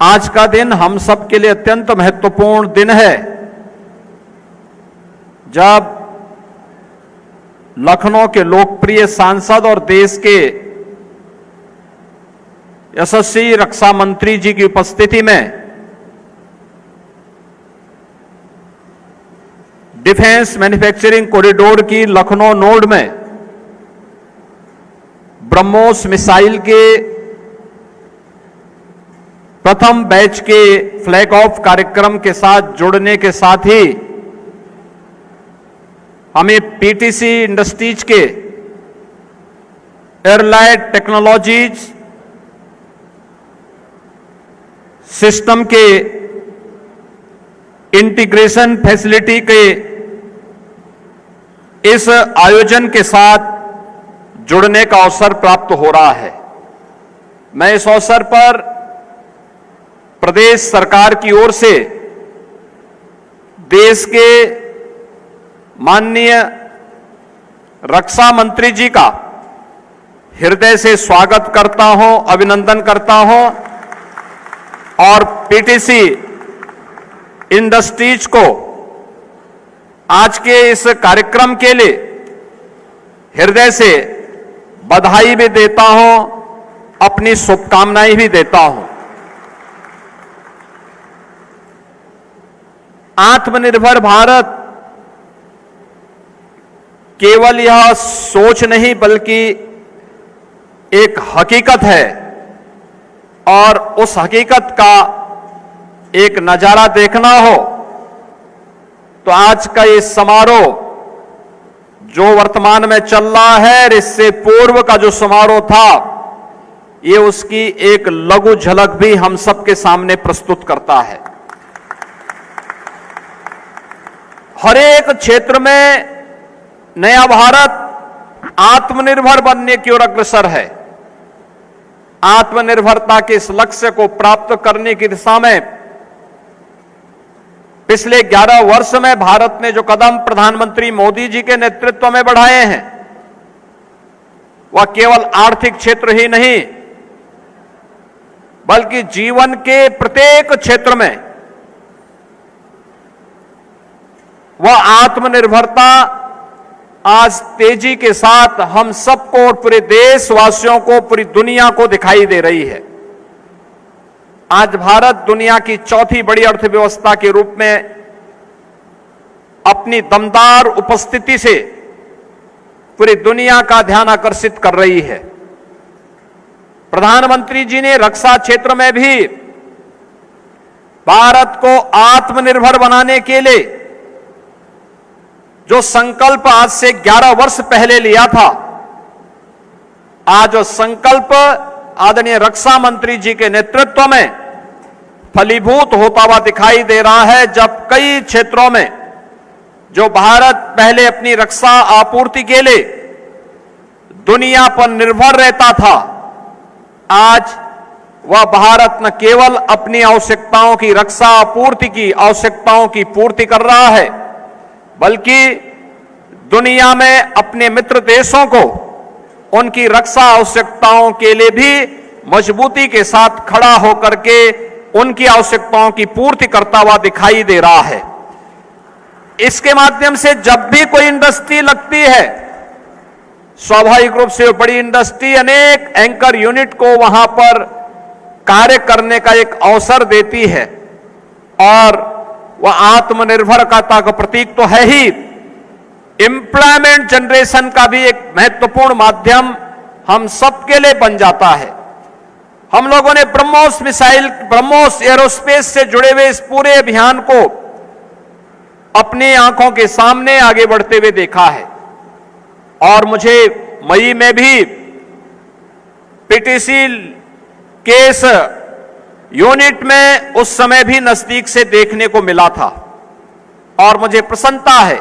आज का दिन हम सब के लिए अत्यंत महत्वपूर्ण दिन है, जब लखनऊ के लोकप्रिय सांसद और देश के यशस्वी रक्षा मंत्री जी की उपस्थिति में डिफेंस मैन्युफैक्चरिंग कॉरिडोर की लखनऊ नोड में ब्रह्मोस मिसाइल के प्रथम बैच के फ्लैग ऑफ कार्यक्रम के साथ जुड़ने के साथ ही हमें पीटीसी इंडस्ट्रीज के एयरलाइट टेक्नोलॉजीज सिस्टम के इंटीग्रेशन फैसिलिटी के इस आयोजन के साथ जुड़ने का अवसर प्राप्त हो रहा है। मैं इस अवसर पर प्रदेश सरकार की ओर से देश के माननीय रक्षा मंत्री जी का हृदय से स्वागत करता हूं, अभिनंदन करता हूं और पीटीसी इंडस्ट्रीज को आज के इस कार्यक्रम के लिए हृदय से बधाई भी देता हूं, अपनी शुभकामनाएं भी देता हूं। आत्मनिर्भर भारत केवल यह सोच नहीं बल्कि एक हकीकत है और उस हकीकत का एक नजारा देखना हो तो आज का ये समारोह जो वर्तमान में चल रहा है, इससे पूर्व का जो समारोह था, ये उसकी एक लघु झलक भी हम सबके सामने प्रस्तुत करता है। हर एक क्षेत्र में नया भारत आत्मनिर्भर बनने की ओर अग्रसर है। आत्मनिर्भरता के इस लक्ष्य को प्राप्त करने की दिशा में पिछले 11 वर्ष में भारत ने जो कदम प्रधानमंत्री मोदी जी के नेतृत्व में बढ़ाए हैं, वह केवल आर्थिक क्षेत्र ही नहीं बल्कि जीवन के प्रत्येक क्षेत्र में वह आत्मनिर्भरता आज तेजी के साथ हम सबको और पूरे देशवासियों को, पूरी दुनिया को दिखाई दे रही है। आज भारत दुनिया की चौथी बड़ी अर्थव्यवस्था के रूप में अपनी दमदार उपस्थिति से पूरी दुनिया का ध्यान आकर्षित कर रही है। प्रधानमंत्री जी ने रक्षा क्षेत्र में भी भारत को आत्मनिर्भर बनाने के लिए जो संकल्प आज से 11 वर्ष पहले लिया था, आज वो संकल्प आदरणीय रक्षा मंत्री जी के नेतृत्व में फलीभूत होता हुआ दिखाई दे रहा है। जब कई क्षेत्रों में जो भारत पहले अपनी रक्षा आपूर्ति के लिए दुनिया पर निर्भर रहता था, आज वह भारत न केवल अपनी आवश्यकताओं की रक्षा आपूर्ति की आवश्यकताओं की पूर्ति कर रहा है, बल्कि दुनिया में अपने मित्र देशों को उनकी रक्षा आवश्यकताओं के लिए भी मजबूती के साथ खड़ा होकर के उनकी आवश्यकताओं की पूर्ति करता हुआ दिखाई दे रहा है। इसके माध्यम से जब भी कोई इंडस्ट्री लगती है, स्वाभाविक रूप से बड़ी इंडस्ट्री अनेक एंकर यूनिट को वहां पर कार्य करने का एक अवसर देती है और वह आत्मनिर्भरता का प्रतीक तो है ही, एम्प्लॉयमेंट जनरेशन का भी एक महत्वपूर्ण माध्यम हम सबके लिए बन जाता है। हम लोगों ने ब्रह्मोस मिसाइल, ब्रह्मोस एरोस्पेस से जुड़े हुए इस पूरे अभियान को अपनी आंखों के सामने आगे बढ़ते हुए देखा है और मुझे मई में भी पीटीसी के इस यूनिट में उस समय भी नजदीक से देखने को मिला था और मुझे प्रसन्नता है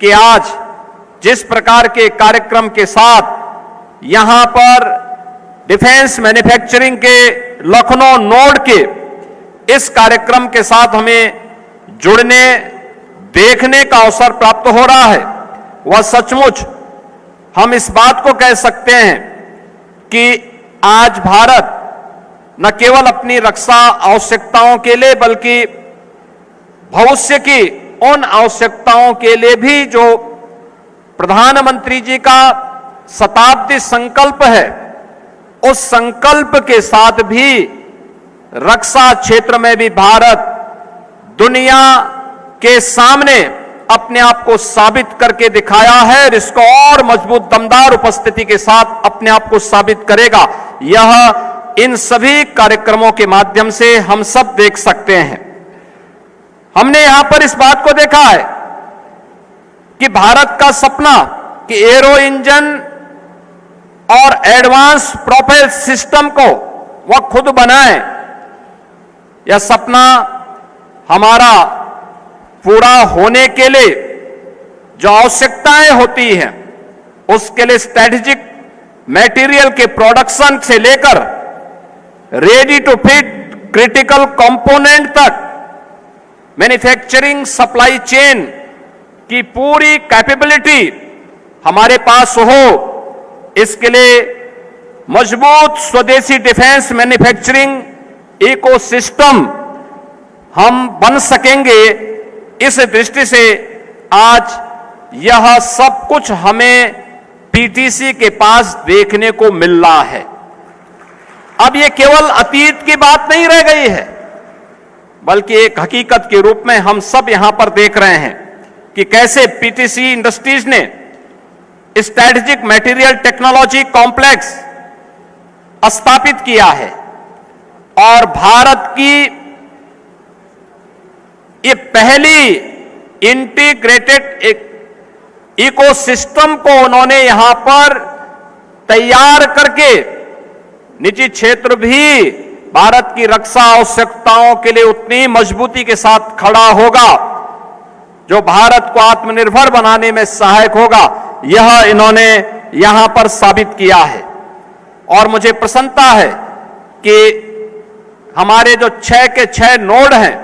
कि आज जिस प्रकार के कार्यक्रम के साथ यहां पर डिफेंस मैन्युफैक्चरिंग के लखनऊ नोड के इस कार्यक्रम के साथ हमें जुड़ने, देखने का अवसर प्राप्त हो रहा है, वह सचमुच हम इस बात को कह सकते हैं कि आज भारत न केवल अपनी रक्षा आवश्यकताओं के लिए बल्कि भविष्य की उन आवश्यकताओं के लिए भी जो प्रधानमंत्री जी का शताब्दी संकल्प है, उस संकल्प के साथ भी रक्षा क्षेत्र में भी भारत दुनिया के सामने अपने आप को साबित करके दिखाया है और इसको और मजबूत दमदार उपस्थिति के साथ अपने आप को साबित करेगा। यह इन सभी कार्यक्रमों के माध्यम से हम सब देख सकते हैं। हमने यहां पर इस बात को देखा है कि भारत का सपना कि एरो इंजन और एडवांस प्रोपेल सिस्टम को वह खुद बनाए, यह सपना हमारा पूरा होने के लिए जो आवश्यकताएं होती हैं उसके लिए स्ट्रेटेजिक मटेरियल के प्रोडक्शन से लेकर ready to fit critical component तक मैन्युफैक्चरिंग सप्लाई चेन की पूरी कैपेबिलिटी हमारे पास हो, इसके लिए मजबूत स्वदेशी डिफेंस मैन्युफैक्चरिंग इकोसिस्टम हम बन सकेंगे। इस दृष्टि से आज यह सब कुछ हमें पीटीसी के पास देखने को मिल रहा है। अब यह केवल अतीत की बात नहीं रह गई है, बल्कि एक हकीकत के रूप में हम सब यहां पर देख रहे हैं कि कैसे पीटीसी इंडस्ट्रीज ने स्ट्रेटेजिक मटेरियल टेक्नोलॉजी कॉम्प्लेक्स स्थापित किया है और भारत की ये पहली इंटीग्रेटेड इकोसिस्टम को उन्होंने यहां पर तैयार करके निजी क्षेत्र भी भारत की रक्षा आवश्यकताओं के लिए उतनी मजबूती के साथ खड़ा होगा जो भारत को आत्मनिर्भर बनाने में सहायक होगा। यह इन्होंने यहां पर साबित किया है और मुझे प्रसन्नता है कि हमारे जो 6 के 6 नोड हैं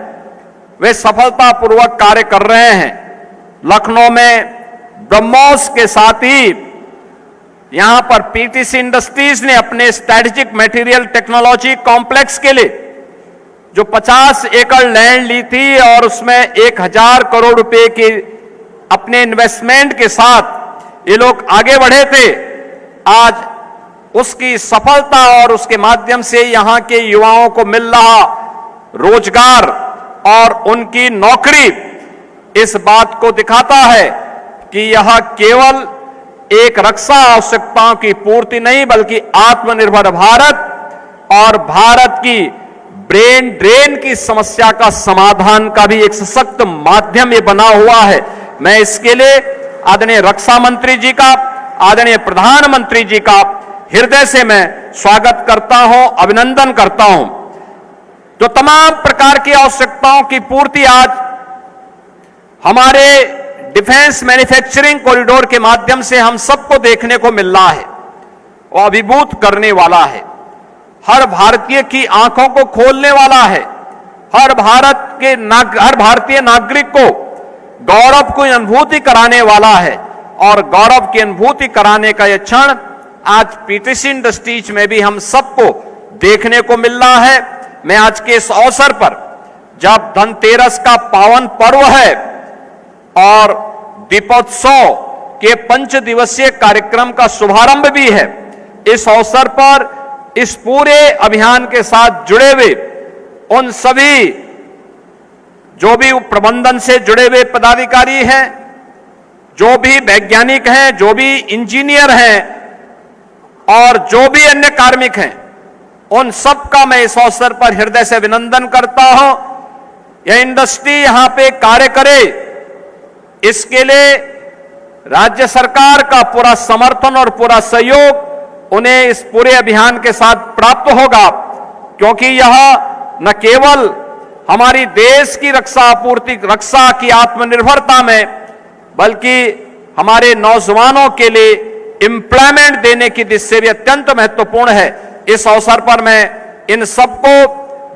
वे सफलतापूर्वक कार्य कर रहे हैं। लखनऊ में ब्रह्मोस के साथ ही यहां पर पीटीसी इंडस्ट्रीज ने अपने स्ट्रेटेजिक मटेरियल टेक्नोलॉजी कॉम्प्लेक्स के लिए जो 50 एकड़ लैंड ली थी और उसमें 1000 करोड़ रुपए की अपने इन्वेस्टमेंट के साथ ये लोग आगे बढ़े थे, आज उसकी सफलता और उसके माध्यम से यहां के युवाओं को मिल रहा रोजगार और उनकी नौकरी इस बात को दिखाता है कि यह केवल एक रक्षा आवश्यकताओं की पूर्ति नहीं बल्कि आत्मनिर्भर भारत और भारत की ब्रेन ड्रेन की समस्या का समाधान का भी एक सशक्त माध्यम ये बना हुआ है। मैं इसके लिए आदरणीय रक्षा मंत्री जी का, आदरणीय प्रधानमंत्री जी का हृदय से मैं स्वागत करता हूं, अभिनंदन करता हूं। जो तमाम प्रकार की आवश्यकताओं की पूर्ति आज हमारे डिफेंस मैन्युफैक्चरिंग कॉरिडोर के माध्यम से हम सबको देखने को मिल रहा है वो अभिभूत करने वाला है, हर भारतीय की आंखों को खोलने वाला है, हर भारतीय नागरिक को गौरव की अनुभूति कराने वाला है और गौरव की अनुभूति कराने का यह क्षण आज पीटीसी इंडस्ट्रीज में भी हम सबको देखने को मिल रहा है। मैं आज के इस अवसर पर जब धनतेरस का पावन पर्व है और दीपोत्सव के 5 दिवसीय कार्यक्रम का शुभारंभ भी है, इस अवसर पर इस पूरे अभियान के साथ जुड़े हुए उन सभी जो भी प्रबंधन से जुड़े हुए पदाधिकारी हैं, जो भी वैज्ञानिक हैं, जो भी इंजीनियर हैं और जो भी अन्य कार्मिक हैं, उन सब का मैं इस अवसर पर हृदय से अभिनंदन करता हूं। यह इंडस्ट्री यहां पे कार्य करे, इसके लिए राज्य सरकार का पूरा समर्थन और पूरा सहयोग उन्हें इस पूरे अभियान के साथ प्राप्त होगा, क्योंकि यह न केवल हमारी देश की रक्षा की आत्मनिर्भरता में, बल्कि हमारे नौजवानों के लिए एम्प्लॉयमेंट देने की दिशा से भी अत्यंत महत्वपूर्ण है। इस अवसर पर मैं इन सबको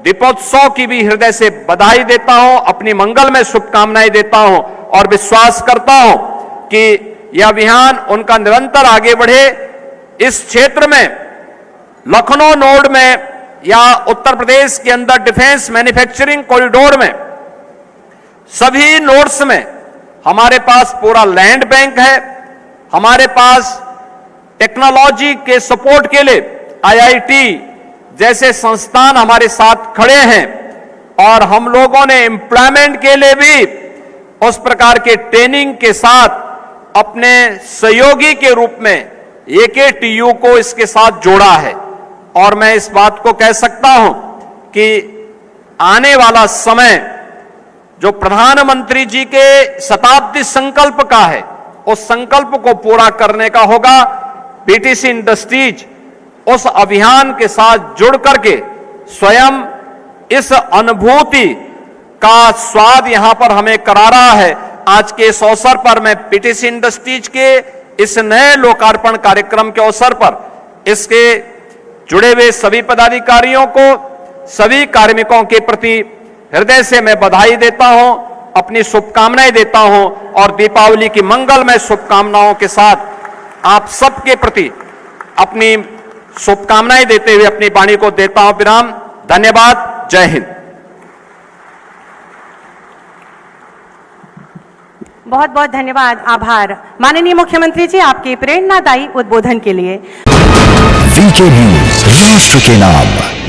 दीपोत्सव की भी हृदय से बधाई देता हूं, अपनी मंगल में शुभकामनाएं देता हूं और विश्वास करता हूं कि यह अभियान उनका निरंतर आगे बढ़े। इस क्षेत्र में लखनऊ नोड में या उत्तर प्रदेश के अंदर डिफेंस मैन्युफैक्चरिंग कॉरिडोर में सभी नोड्स में हमारे पास पूरा लैंड बैंक है। हमारे पास टेक्नोलॉजी के सपोर्ट के लिए आईआईटी जैसे संस्थान हमारे साथ खड़े हैं और हम लोगों ने एम्प्लॉयमेंट के लिए भी उस प्रकार के ट्रेनिंग के साथ अपने सहयोगी के रूप में एकेटीयू को इसके साथ जोड़ा है। और मैं इस बात को कह सकता हूं कि आने वाला समय जो प्रधानमंत्री जी के शताब्दी संकल्प का है, उस संकल्प को पूरा करने का होगा। पीटीसी इंडस्ट्रीज उस अभियान के साथ जुड़ करके स्वयं इस अनुभूति का स्वाद यहां पर हमें करा रहा है। आज के इस अवसर पर मैं पीटीसी इंडस्ट्रीज के इस नए लोकार्पण कार्यक्रम के अवसर पर इसके जुड़े हुए सभी पदाधिकारियों को, सभी कार्मिकों के प्रति हृदय से मैं बधाई देता हूं, अपनी शुभकामनाएं देता हूं और दीपावली की मंगलमय शुभकामनाओं के साथ आप सबके प्रति अपनी शुभकामनाएं देते हुए अपनी वाणी को देता हूं विराम। धन्यवाद। जय हिंद। बहुत बहुत धन्यवाद, आभार माननीय मुख्यमंत्री जी आपके प्रेरणादायी उद्बोधन के लिए। वीके न्यूज, राष्ट्र के नाम।